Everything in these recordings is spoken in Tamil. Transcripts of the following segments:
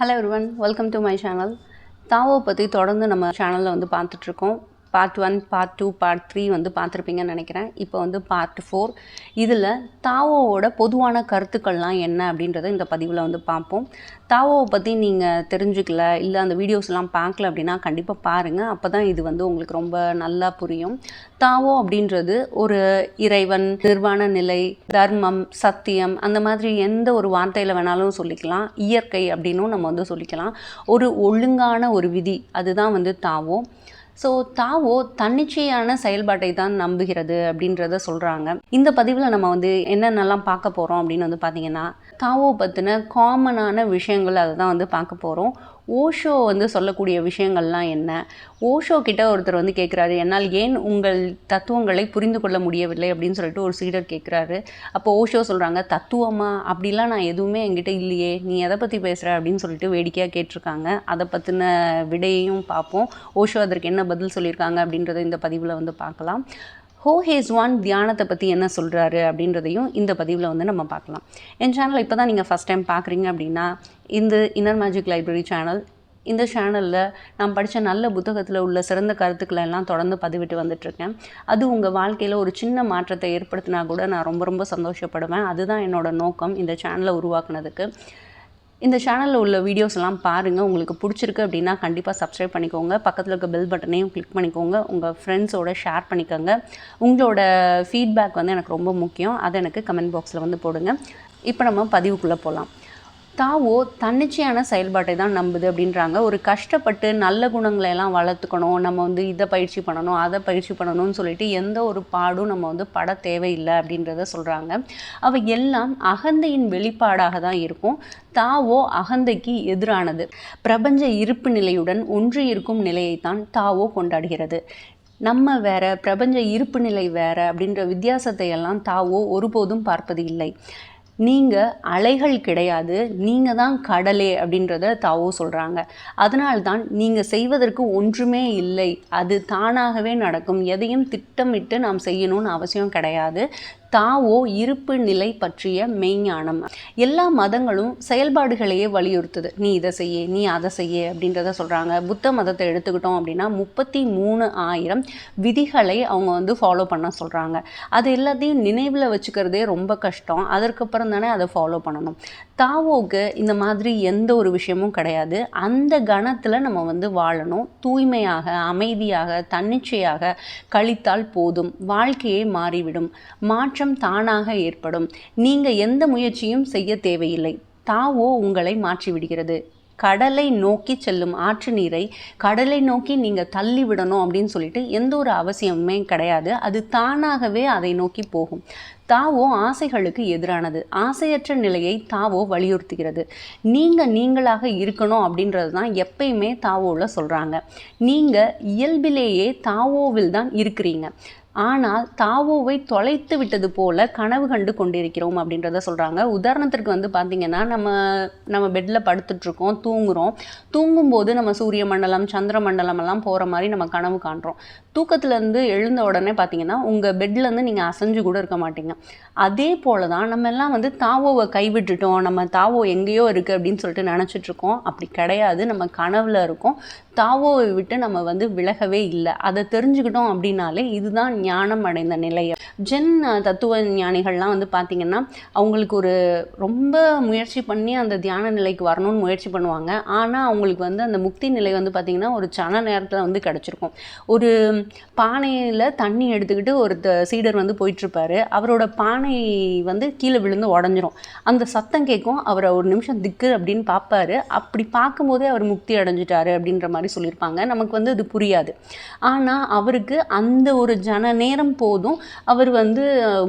Hello everyone, welcome to my channel. Tao பற்றி தொடர்ந்து நம்ம சேனலில் வந்து பார்த்துட்ருக்கோம். பார்ட் 1, பார்ட் 2, பார்ட் 3 வந்து பார்த்துருப்பீங்கன்னு நினைக்கிறேன். இப்போ வந்து பார்ட் 4. இதில் தாவோவோட பொதுவான கருத்துக்கள்லாம் என்ன அப்படின்றத இந்த பதிவில் வந்து பார்ப்போம். தாவோவை பற்றி நீங்கள் தெரிஞ்சுக்கல, இல்லை அந்த வீடியோஸ்லாம் பார்க்கல அப்படின்னா கண்டிப்பாக பாருங்கள். அப்போ தான் இது வந்து உங்களுக்கு ரொம்ப நல்லா புரியும். தாவோ அப்படின்றது ஒரு இறைவன், நிர்வாண நிலை, தர்மம், சத்தியம், அந்த மாதிரி எந்த ஒரு வார்த்தையில் வேணாலும் சொல்லிக்கலாம். இயற்கை அப்படின்னும் நம்ம வந்து சொல்லிக்கலாம். ஒரு ஒழுங்கான ஒரு விதி, அதுதான் வந்து தாவோ. ஸோ தாவோ தன்னிச்சையான செயல்பாட்டை தான் நம்புகிறது அப்படின்றத சொல்கிறாங்க. இந்த பதிவில் நம்ம வந்து என்னென்னலாம் பார்க்க போகிறோம் அப்படின்னு வந்து பார்த்திங்கன்னா, தாவோ பற்றின காமனான விஷயங்கள் அதை தான் வந்து பார்க்க போகிறோம். ஓஷோ வந்து சொல்லக்கூடிய விஷயங்கள்லாம் என்ன, ஓஷோ கிட்ட ஒருத்தர் வந்து கேட்குறாரு, என்னால் ஏன் உங்கள் தத்துவங்களை புரிந்து கொள்ள முடியவில்லை அப்படின்னு சொல்லிட்டு ஒரு சீடர் கேட்குறாரு. அப்போ ஓஷோ சொல்கிறாங்க, தத்துவமா, அப்படிலாம் நான் எதுவுமே என்கிட்ட இல்லையே, நீ எதை பற்றி பேசுகிற அப்படின்னு சொல்லிட்டு வேடிக்கையாக கேட்டிருக்காங்க. அதை பற்றின விடையையும் பார்ப்போம். ஓஷோ அதற்கு என்ன பதில் சொல்லியிருக்காங்க அப்படின்றத இந்த பதிவில் வந்து பார்க்கலாம். ஹோ ஹேஸ்வான் தியானத்தை பற்றி என்ன சொல்கிறாரு அப்படின்றதையும் இந்த பதிவில் வந்து நம்ம பார்க்கலாம். என் சேனலை இப்போ தான் நீங்கள் ஃபஸ்ட் டைம் பார்க்குறீங்க அப்படின்னா, இந்த இன்னர் மேஜிக் லைப்ரரி சேனல், இந்த சேனலில் நான் படித்த நல்ல புத்தகத்தில் உள்ள சிறந்த கருத்துக்களை எல்லாம் தொடர்ந்து பதிவிட்டு வந்துட்டுருக்கேன். அது உங்கள் வாழ்க்கையில் ஒரு சின்ன மாற்றத்தை ஏற்படுத்தினா கூட நான் ரொம்ப ரொம்ப சந்தோஷப்படுவேன். அதுதான் என்னோடய நோக்கம் இந்த சேனலை உருவாக்குனதுக்கு. இந்த சேனலில் உள்ள வீடியோஸ் எல்லாம் பாருங்கள். உங்களுக்கு பிடிச்சிருக்கு அப்படின்னா கண்டிப்பாக சப்ஸ்கிரைப் பண்ணிக்கோங்க. பக்கத்தில் இருக்க பெல் பட்டனையும் கிளிக் பண்ணிக்கோங்க. உங்கள் ஃப்ரெண்ட்ஸோட ஷேர் பண்ணிக்கோங்க. உங்களோட ஃபீட்பேக் வந்து எனக்கு ரொம்ப முக்கியம். அதை எனக்கு கமெண்ட் பாக்ஸில் வந்து போடுங்க. இப்போ நம்ம பதிவுக்குள்ளே போகலாம். தாவோ தன்னிச்சையான செயல்பாட்டை தான் நம்புது அப்படின்றாங்க. ஒரு கஷ்டப்பட்டு நல்ல குணங்களை எல்லாம் வளர்த்துக்கணும், நம்ம வந்து இதை பயிற்சி பண்ணணும், அதை பயிற்சி பண்ணணும்னு சொல்லிட்டு எந்த ஒரு பாடும் நம்ம வந்து பட தேவையில்லை அப்படின்றத சொல்கிறாங்க. அவை எல்லாம் அகந்தையின் வெளிப்பாடாக தான் இருக்கும். தாவோ அகந்தைக்கு எதிரானது. பிரபஞ்ச இருப்பு நிலையுடன் ஒன்று இருக்கும் நிலையைத்தான் தாவோ கொண்டாடுகிறது. நம்ம வேற, பிரபஞ்ச இருப்பு நிலை வேற அப்படின்ற வித்தியாசத்தை எல்லாம் தாவோ ஒருபோதும் பார்ப்பது இல்லை. நீங்கள் அலைகள் கிடையாது, நீங்கள் தான் கடலே அப்படின்றத தாவோ சொல்கிறாங்க. அதனால்தான் நீங்கள் செய்வதற்கு ஒன்றுமே இல்லை, அது தானாகவே நடக்கும். எதையும் திட்டமிட்டு நாம் செய்யணும்னு அவசியம் கிடையாது. தாவோ இருப்பு நிலை பற்றிய மெய்ஞானம். எல்லா மதங்களும் செயல்பாடுகளையே வலியுறுத்துது. நீ இதை செய்ய, நீ அதை செய்ய அப்படின்றத சொல்கிறாங்க. புத்த மதத்தை எடுத்துக்கிட்டோம் அப்படின்னா 33,000 விதிகளை அவங்க வந்து ஃபாலோ பண்ண சொல்கிறாங்க. அது எல்லாத்தையும் நினைவில் வச்சுக்கிறதே ரொம்ப கஷ்டம். அதற்கப்புறம் தானே அதை ஃபாலோ பண்ணணும். தாவோக்கு இந்த மாதிரி எந்த ஒரு விஷயமும் கிடையாது. அந்த கணத்தில் நம்ம வந்து வாழணும். தூய்மையாக, அமைதியாக, தன்னிச்சையாக கழித்தால் போதும். வாழ்க்கையே மாறிவிடும். மாற்றம் தானாக ஏற்படும். நீங்கள் எந்த முயற்சியும் செய்ய தேவையில்லை. தாவோ உங்களை மாற்றிவிடுகிறது. கடலை நோக்கி செல்லும் ஆற்று நீரை கடலை நோக்கி நீங்கள் தள்ளி விடணும் அப்படின்னு சொல்லிட்டு எந்த ஒரு அவசியமுமே கிடையாது. அது தானாகவே அதை நோக்கி போகும். தாவோ ஆசைகளுக்கு எதிரானது. ஆசையற்ற நிலையை தாவோ வலியுறுத்துகிறது. நீங்களாக இருக்கணும் அப்படின்றது தான் எப்பயுமே தாவோவில் சொல்கிறாங்க. நீங்கள் இயல்பிலேயே தாவோவில் தான் இருக்கிறீங்க. ஆனால் தாவோவை தொலைத்து விட்டது போல கனவு கண்டு கொண்டிருக்கிறோம் அப்படின்றத சொல்கிறாங்க. உதாரணத்திற்கு வந்து பார்த்திங்கன்னா, நம்ம பெட்டில் படுத்துட்ருக்கோம், தூங்கும்போது நம்ம சூரிய மண்டலம், சந்திர மண்டலம் எல்லாம் போகிற மாதிரி நம்ம கனவு காண்றோம். தூக்கத்துலேருந்து எழுந்த உடனே பார்த்திங்கன்னா உங்கள் பெட்லேருந்து நீங்கள் அசைஞ்சு கூட இருக்க மாட்டீங்க. அதே போல் தான் நம்ம எல்லாம் வந்து தாவோவை கைவிட்டுட்டோம், நம்ம தாவோ எங்கேயோ இருக்குது அப்படின்னு சொல்லிட்டு நினச்சிட்ருக்கோம். அப்படி கிடையாது. நம்ம கனவில் இருக்கோம். தாவோவை விட்டு நம்ம வந்து விலகவே இல்லை. அதை தெரிஞ்சுக்கிட்டோம் அப்படின்னாலே இதுதான் ஞானம் அடைந்த நிலை. ஜென் தத்துவ ஞானிகள்லாம் வந்து பார்த்திங்கன்னா அவங்களுக்கு ஒரு ரொம்ப முயற்சி பண்ணி அந்த தியான நிலைக்கு வரணும்னு முயற்சி பண்ணுவாங்க. ஆனால் அவங்களுக்கு வந்து அந்த முக்தி நிலை வந்து பார்த்திங்கன்னா ஒரு சன நேரத்தில் வந்து கிடச்சிருக்கும். ஒரு பானையில் தண்ணி எடுத்துக்கிட்டு ஒரு சீடர் வந்து போயிட்டுருப்பாரு. அவரோட பானை வந்து கீழே விழுந்து உடஞ்சிரும். அந்த சத்தம் கேட்கும். அவரை ஒரு நிமிஷம் திக்கு அப்படின்னு பார்ப்பாரு. அப்படி பார்க்கும்போதே அவர் முக்தி அடைஞ்சிட்டாரு அப்படின்ற மாதிரி சொல்லியிருப்பாங்க. நமக்கு வந்து அது புரியாது. ஆனால் அவருக்கு அந்த ஒரு ஜன நேரம் போதும் அவர் வந்து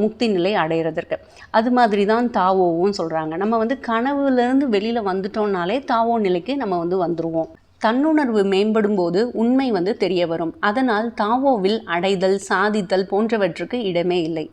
முக்தி நிலை அடைகிறதுக்கு. அது மாதிரி தான் தாவோவும் சொல்கிறாங்க. நம்ம வந்து கனவுலேருந்து வெளியில் வந்துட்டோம்னாலே தாவோ நிலைக்கு நம்ம வந்து வந்துடுவோம். தன்னுணர்வு மேம்படும் போது உண்மை வந்து தெரிய வரும். அதனால் தாவோவில் அடைதல், சாதித்தல் போன்றவற்றுக்கு இடமே இல்லை.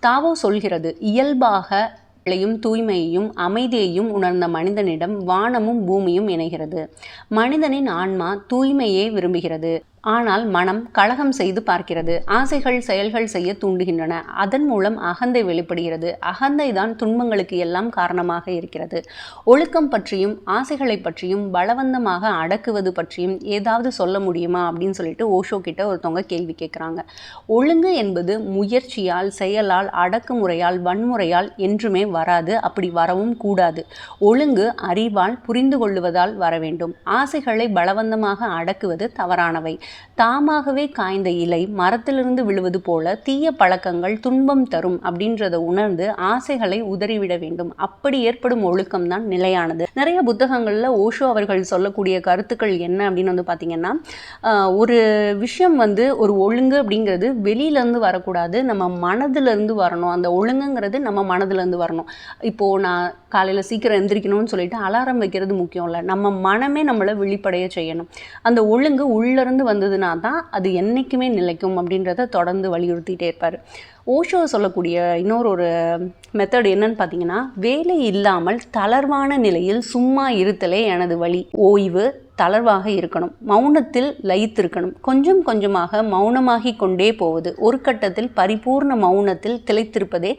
தாவோ சொல்கிறது, இயல்பாக தூய்மையையும் அமைதியையும் உணர்ந்த மனிதனிடம் வானமும் பூமியும் இணைகிறது. மனிதனின் ஆன்மா தூய்மையே விரும்புகிறது. ஆனால் மனம் கலகம் செய்து பார்க்கிறது. ஆசைகள் செயல்கள் செய்ய தூண்டுகின்றன. அதன் மூலம் அகந்தை வெளிப்படுகிறது. அகந்தை தான் துன்பங்களுக்கு எல்லாம் காரணமாக இருக்கிறது. ஒழுக்கம் பற்றியும் ஆசைகளை பற்றியும் பலவந்தமாக அடக்குவது பற்றியும் ஏதாவது சொல்ல முடியுமா அப்படின்னு சொல்லிட்டு ஓஷோ கிட்ட ஒருத்தவங்க கேள்வி கேட்குறாங்க. ஒழுங்கு என்பது முயற்சியால், செயலால், அடக்குமுறையால், வன்முறையால் என்றுமே வராது. அப்படி வரவும் கூடாது. ஒழுங்கு அறிவால், புரிந்து கொள்ளுவதால் வர வேண்டும். ஆசைகளை பலவந்தமாக அடக்குவது தவறானவை. தாமாகவே காய்ந்த இலை மரத்திலிருந்து விழுவது போல தீய பழக்கங்கள் துன்பம் தரும் அப்படின்றத உணர்ந்து ஆசைகளை உதறிவிட வேண்டும். அப்படி ஏற்படும் ஒழுக்கம் தான் நிலையானது. நிறைய புத்தகங்கள்ல ஓஷோ அவர்கள் சொல்லக்கூடிய கருத்துக்கள் என்ன அப்படின்னு வந்து பார்த்தீங்கன்னா, ஒரு விஷயம் ஒரு ஒழுங்கு அப்படிங்கிறது வெளியிலேருந்து வரக்கூடாது, நம்ம மனதிலேருந்து வரணும். அந்த ஒழுங்குங்கிறது நம்ம மனதிலேருந்து வரணும். இப்போது நான் காலையில் சீக்கிரம் எந்திரிக்கணும்னு சொல்லிட்டு அலாரம் வைக்கிறது முக்கியம் இல்லை, நம்ம மனமே நம்மளை விழிப்படைய செய்யணும். அந்த ஒழுங்கு உள்ளிருந்து வந்ததுன்னா தான் அது என்றைக்குமே நிலைக்கும் அப்படின்றத தொடர்ந்து வலியுறுத்திகிட்டே இருப்பார். ஓஷோ சொல்லக்கூடிய இன்னொரு மெத்தட் என்னன்னு பார்த்தீங்கன்னா, வேலை இல்லாமல் தளர்வான நிலையில் சும்மா இருத்தலே எனது வழி. ஓய்வு, தளர்வாக இருக்கணும், மௌனத்தில் லயித்திருக்கணும், கொஞ்சம் கொஞ்சமாக மௌனமாகி கொண்டே போவது, ஒரு கட்டத்தில் பரிபூர்ண மௌனத்தில் திளைத்திருப்பதே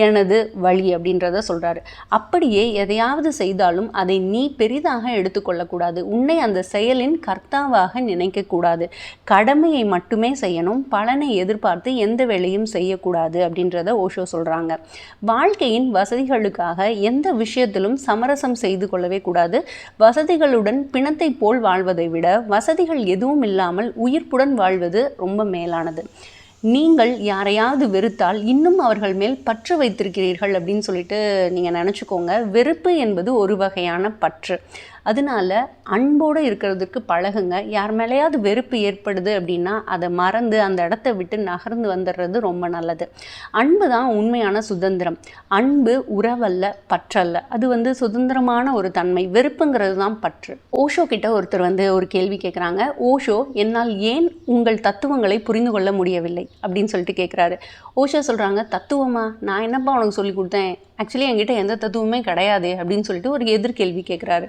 எனது வழி அப்படின்றத சொல்கிறாரு. அப்படியே எதையாவது செய்தாலும் அதை நீ பெரிதாக எடுத்துக்கொள்ளக்கூடாது. உன்னை அந்த செயலின் கர்த்தாவாக நினைக்கக்கூடாது. கடமையை மட்டுமே செய்யணும், பலனை எதிர்பார்த்து எந்த வேலையும் செய்யக்கூடாது அப்படின்றத ஓஷோ சொல்கிறாங்க. வாழ்க்கையின் வசதிகளுக்காக எந்த விஷயத்திலும் சமரசம் செய்து கொள்ளவே கூடாது. வசதிகளுடன் பிணத்தை போல் வாழ்வதை விட வசதிகள் எதுவும் இல்லாமல் உயிர்ப்புடன் வாழ்வது ரொம்ப மேலானது. நீங்கள் யாரையாவது வெறுத்தால் இன்னும் அவர்கள் மேல் பற்று வைத்திருக்கிறீர்கள் அப்படின்னு சொல்லிட்டு நீங்கள் நினச்சிக்கோங்க. வெறுப்பு என்பது ஒரு வகையான பற்று. அதனால அன்போடு இருக்கிறதுக்கு பழகுங்க. யார் மேலேயாவது வெறுப்பு ஏற்படுது அப்படின்னா அதை மறந்து அந்த இடத்த விட்டு நகர்ந்து வந்துடுறது ரொம்ப நல்லது. அன்பு தான் உண்மையான சுதந்திரம். அன்பு உறவல்ல, பற்றல்ல. அது சுதந்திரமான ஒரு தன்மை. வெறுப்புங்கிறது தான் பற்று. ஓஷோ கிட்ட ஒருத்தர் ஒரு கேள்வி கேட்குறாங்க. ஓஷோ, என்னால் ஏன் உங்கள் தத்துவங்களை புரிந்து கொள்ள முடியவில்லை அப்படின்னு சொல்லிட்டு கேட்குறாரு. ஓஷோ சொல்கிறாங்க, தத்துவமா? நான் என்னப்பா உனக்கு சொல்லி கொடுத்தேன்? ஆக்சுவலி என்கிட்ட எந்த தத்துவமே கிடையாது அப்படின்னு சொல்லிட்டு ஒரு எதிர்கேள்வி கேட்குறாரு.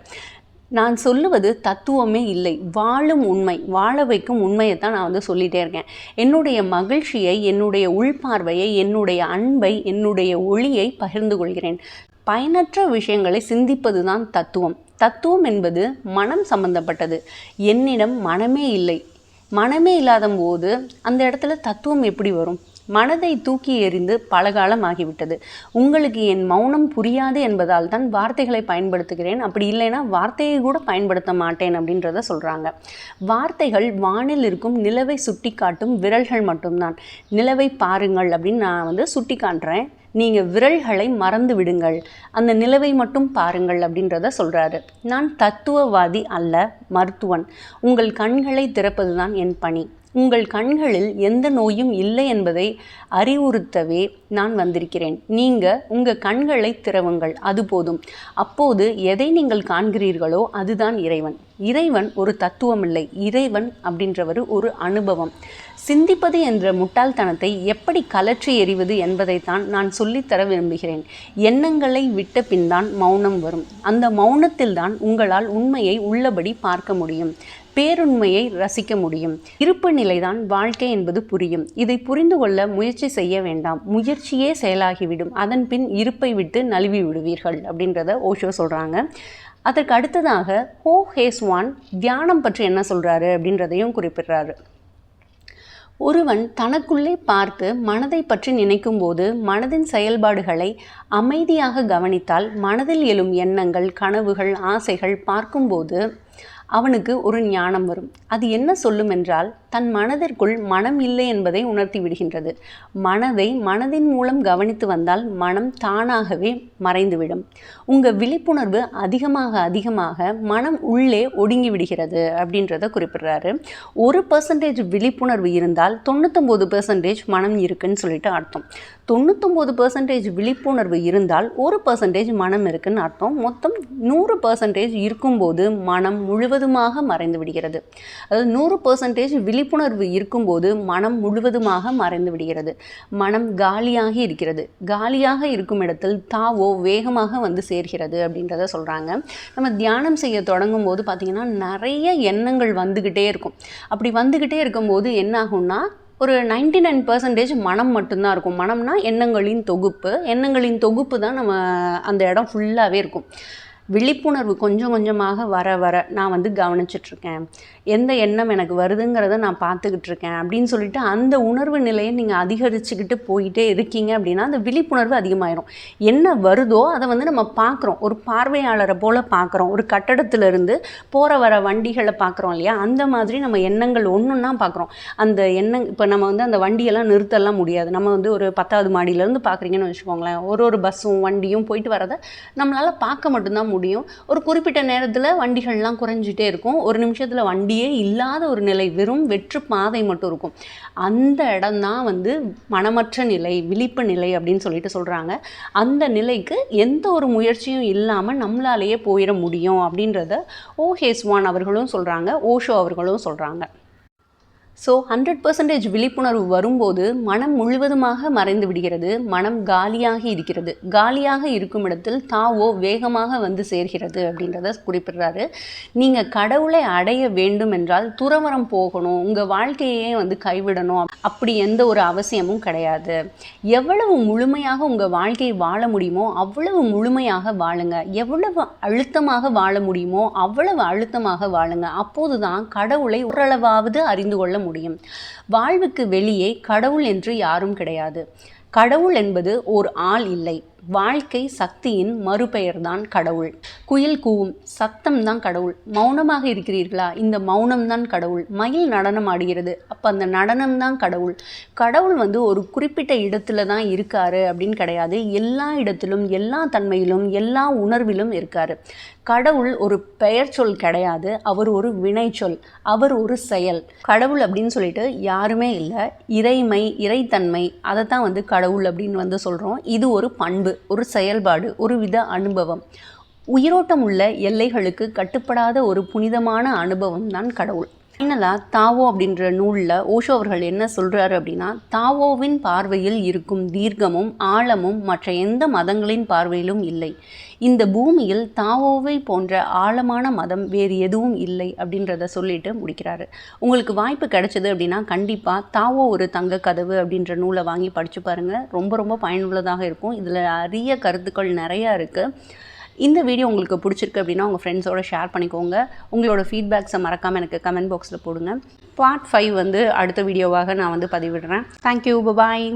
நான் சொல்லுவது தத்துவமே இல்லை, வாழும் உண்மை, வாழ வைக்கும் உண்மையை தான் நான் சொல்லிகிட்டே இருக்கேன். என்னுடைய மகிழ்ச்சியை, என்னுடைய உள்பார்வையை, என்னுடைய அன்பை, என்னுடைய ஒளியை பகிர்ந்து கொள்கிறேன். பயனற்ற விஷயங்களை சிந்திப்பது தான் தத்துவம். தத்துவம் என்பது மனம் சம்பந்தப்பட்டது. என்னிடம் மனமே இல்லை. மனமே இல்லாத போது அந்த இடத்துல தத்துவம் எப்படி வரும்? மனதை தூக்கி எறிந்து பல காலம் ஆகிவிட்டது. உங்களுக்கு என் மௌனம் புரியாது என்பதால் தான் வார்த்தைகளை பயன்படுத்துகிறேன். அப்படி இல்லைன்னா வார்த்தையை கூட பயன்படுத்த மாட்டேன் அப்படின்றத சொல்கிறாங்க. வார்த்தைகள் வானில் இருக்கும் நிலவை சுட்டி காட்டும் விரல்கள் மட்டும்தான். நிலவை பாருங்கள் அப்படின்னு நான் சுட்டி காட்டுறேன். நீங்கள் விரல்களை மறந்து விடுங்கள், அந்த நிலவை மட்டும் பாருங்கள் அப்படின்றத சொல்கிறாரு. நான் தத்துவவாதி அல்ல, மருத்துவன். உங்கள் கண்களை திறப்பது தான் என் பணி. உங்கள் கண்களில் எந்த நோயும் இல்லை என்பதை அறிவுறுத்தவே நான் வந்திருக்கிறேன். நீங்கள் உங்கள் கண்களை திறவுங்கள், அது போதும். அப்போது எதை நீங்கள் காண்கிறீர்களோ அதுதான் இறைவன். இறைவன் ஒரு தத்துவம் இல்லை. இறைவன் அப்படின்றவர் ஒரு அனுபவம். சிந்திப்பது என்ற முட்டாள்தனத்தை எப்படி கலற்றி எறிவது என்பதைத்தான் நான் சொல்லித்தர விரும்புகிறேன். எண்ணங்களை விட்ட பின்தான் மௌனம் வரும். அந்த மௌனத்தில் தான் உங்களால் உண்மையை உள்ளபடி பார்க்க முடியும், பேருண்மையை ரசிக்க முடியும். இருப்பு நிலைதான் வாழ்க்கை என்பது புரியும். இதை புரிந்து கொள்ள முயற்சி செய்ய வேண்டாம். முயற்சியே செயலாகிவிடும். அதன் பின் இருப்பை விட்டு நழுவி விடுவீர்கள் அப்படின்றத ஓஷோ சொல்கிறாங்க. அதற்கு அடுத்ததாக ஹோ ஹேஸ்வான் தியானம் பற்றி என்ன சொல்கிறாரு அப்படின்றதையும் குறிப்பிடுறாரு. ஒருவன் தனக்குள்ளே பார்த்து மனதை பற்றி நினைக்கும் போது மனதின் செயல்பாடுகளை அமைதியாக கவனித்தால் மனதில் எழும் எண்ணங்கள், கனவுகள், ஆசைகள் பார்க்கும்போது அவனுக்கு ஒரு ஞானம் வரும். அது என்ன சொல்லும் என்றால், தன் மனதிற்குள் மனம் இல்லை என்பதை உணர்த்தி விடுகின்றது. மனதை மனதின் மூலம் கவனித்து வந்தால் மனம் தானாகவே மறைந்துவிடும். உங்கள் விழிப்புணர்வு அதிகமாக அதிகமாக மனம் உள்ளே ஒடுங்கி விடுகிறது அப்படின்றத குறிப்பிடுறாரு. 1% விழிப்புணர்வு இருந்தால் 99% மனம் இருக்குன்னு சொல்லிட்டு அர்த்தம். 99% விழிப்புணர்வு இருந்தால் 1% மனம் இருக்குன்னு அர்த்தம். மொத்தம் 100% இருக்கும்போது மனம் முழுவதுமாக மறைந்து விடுகிறது. அதாவது 100% விழிப்புணர்வு இருக்கும்போது மனம் முழுவதுமாக மறைந்து விடுகிறது. மனம் காலியாகி இருக்கிறது. காலியாக இருக்கும் இடத்தில் தாவோ வேகமாக வந்து சேர்கிறது அப்படின்றத சொல்கிறாங்க. நம்ம தியானம் செய்ய தொடங்கும் போது பார்த்திங்கன்னா நிறைய எண்ணங்கள் வந்துக்கிட்டே இருக்கும். அப்படி வந்துக்கிட்டே இருக்கும்போது என்ன ஆகும்னா ஒரு 99% மனம் மட்டும்தான் இருக்கும். மனம்னா எண்ணங்களின் தொகுப்பு தான் நம்ம அந்த இடம் ஃபுல்லாகவே இருக்கும். விழிப்புணர்வு கொஞ்சம் கொஞ்சமாக வர வர நான் வந்து கவனிச்சிட்ருக்கேன், எந்த எண்ணம் எனக்கு வருதுங்கிறத நான் பார்த்துக்கிட்டு இருக்கேன் அப்படின்னு சொல்லிட்டு அந்த உணர்வு நிலையை நீங்கள் அதிகரிச்சுக்கிட்டு போயிட்டே இருக்கீங்க அப்படின்னா அந்த விழிப்புணர்வு அதிகமாயிரும். என்ன வருதோ அதை வந்து நம்ம பார்க்குறோம், ஒரு பார்வையாளரை போல் பார்க்குறோம். ஒரு கட்டடத்திலிருந்து போகிற வர வண்டிகளை பார்க்குறோம் இல்லையா, அந்த மாதிரி நம்ம எண்ணங்கள் ஒன்றுன்னா பார்க்குறோம். அந்த எண்ணம் இப்போ நம்ம வந்து அந்த வண்டியெல்லாம் நிறுத்தலாம் முடியாது. நம்ம வந்து ஒரு 10வது மாடியிலேருந்து பார்க்குறீங்கன்னு வச்சுக்கோங்களேன், ஒரு பஸ்ஸும் வண்டியும் போயிட்டு வரதை நம்மளால் பார்க்க மட்டும்தான் முடியும். ஒரு குறிப்பிட்ட நேரத்தில் வண்டிகள்லாம் குறைஞ்சிட்டே இருக்கும். ஒரு நிமிஷத்தில் வண்டியே இல்லாத ஒரு நிலை, வெறும் வெற்று பாதை மட்டும் இருக்கும். அந்த இடம்தான் வந்து மனமற்ற நிலை, விழிப்பு நிலை அப்படின்னு சொல்லிட்டு சொல்கிறாங்க. அந்த நிலைக்கு எந்த ஒரு முயற்சியும் இல்லாமல் நம்மளாலேயே போயிட முடியும் அப்படின்றத ஓஹேஸ்வான் அவர்களும் சொல்கிறாங்க, ஓஷோ அவர்களும் சொல்கிறாங்க. ஸோ 100% விழிப்புணர்வு வரும்போது மனம் முழுவதுமாக மறைந்து விடுகிறது. மனம் காலியாகி இருக்கிறது. காலியாக இருக்கும் இடத்தில் தாவோ வேகமாக வந்து சேர்கிறது அப்படின்றத குறிப்பிடுறாரு. நீங்கள் கடவுளை அடைய வேண்டும் என்றால் துறவறம் போகணும், உங்கள் வாழ்க்கையே வந்து கைவிடணும் அப்படி எந்த ஒரு அவசியமும் கிடையாது. எவ்வளவு முழுமையாக உங்கள் வாழ்க்கையை வாழ முடியுமோ அவ்வளவு முழுமையாக வாழுங்க. எவ்வளவு அழுத்தமாக வாழ முடியுமோ அவ்வளவு அழுத்தமாக வாழுங்க. அப்போது தான் கடவுளை ஓரளவாவது அறிந்து கொள்ள முடியும். வாழ்வுக்கு வெளியே கடவுள் என்று யாரும் கிடையாது. கடவுள் என்பது ஒரு ஆள் இல்லை, வாழ்க்கை சக்தியின் மறுபெயர்தான் கடவுள். குயில் கூவும் சத்தம் தான் கடவுள். மௌனமாக இருக்கிறீர்களா, இந்த மௌனம் தான் கடவுள். மயில் நடனம் ஆடுகிறது, அப்போ அந்த நடனம் தான் கடவுள். கடவுள் வந்து ஒரு குறிப்பிட்ட இடத்துல தான் இருக்காரு அப்படின்னு கிடையாது. எல்லா இடத்திலும், எல்லா தன்மையிலும், எல்லா உணர்விலும் இருக்காரு. கடவுள் ஒரு பெயர் சொல் கிடையாது, அவர் ஒரு வினை சொல், அவர் ஒரு செயல். கடவுள் அப்படின்னு சொல்லிட்டு யாருமே இல்லை. இறைமை, இறைத்தன்மை, அதை தான் வந்து கடவுள் அப்படின்னு வந்து சொல்கிறோம். இது ஒரு பண்பு, ஒரு செயல்பாடு, ஒரு வித அனுபவம். உயிரோட்டம் உள்ள எல்லைகளுக்கு கட்டுப்படாத ஒரு புனிதமான அனுபவம் தான் கடவுள். ஃபைனலாக தாவோ அப்படின்ற நூலில் ஓஷோ அவர்கள் என்ன சொல்கிறாரு அப்படின்னா, தாவோவின் பார்வையில் இருக்கும் தீர்க்கமும் ஆழமும் மற்ற எந்த மதங்களின் பார்வையிலும் இல்லை. இந்த பூமியில் தாவோவை போன்ற ஆழமான மதம் வேறு எதுவும் இல்லை அப்படின்றத சொல்லிட்டு முடிக்கிறாரு. உங்களுக்கு வாய்ப்பு கிடைச்சது அப்படின்னா கண்டிப்பாக தாவோ ஒரு தங்க கதவு அப்படின்ற நூலை வாங்கி படித்து பாருங்கள். ரொம்ப ரொம்ப பயனுள்ளதாக இருக்கும். இதில் அரிய கருத்துக்கள் நிறையா இருக்குது. இந்த வீடியோ உங்களுக்கு பிடிச்சிருக்கு அப்படின்னா உங்கள் ஃப்ரெண்ட்ஸோடு ஷேர் பண்ணிக்கோங்க. உங்களோட ஃபீட்பேக்ஸை மறக்காமல் எனக்கு கமெண்ட் பாக்ஸில் போடுங்க. பார்ட் 5 வந்து அடுத்த வீடியோவாக நான் வந்து பதிவிடுறேன். தேங்க்யூ, பாய்.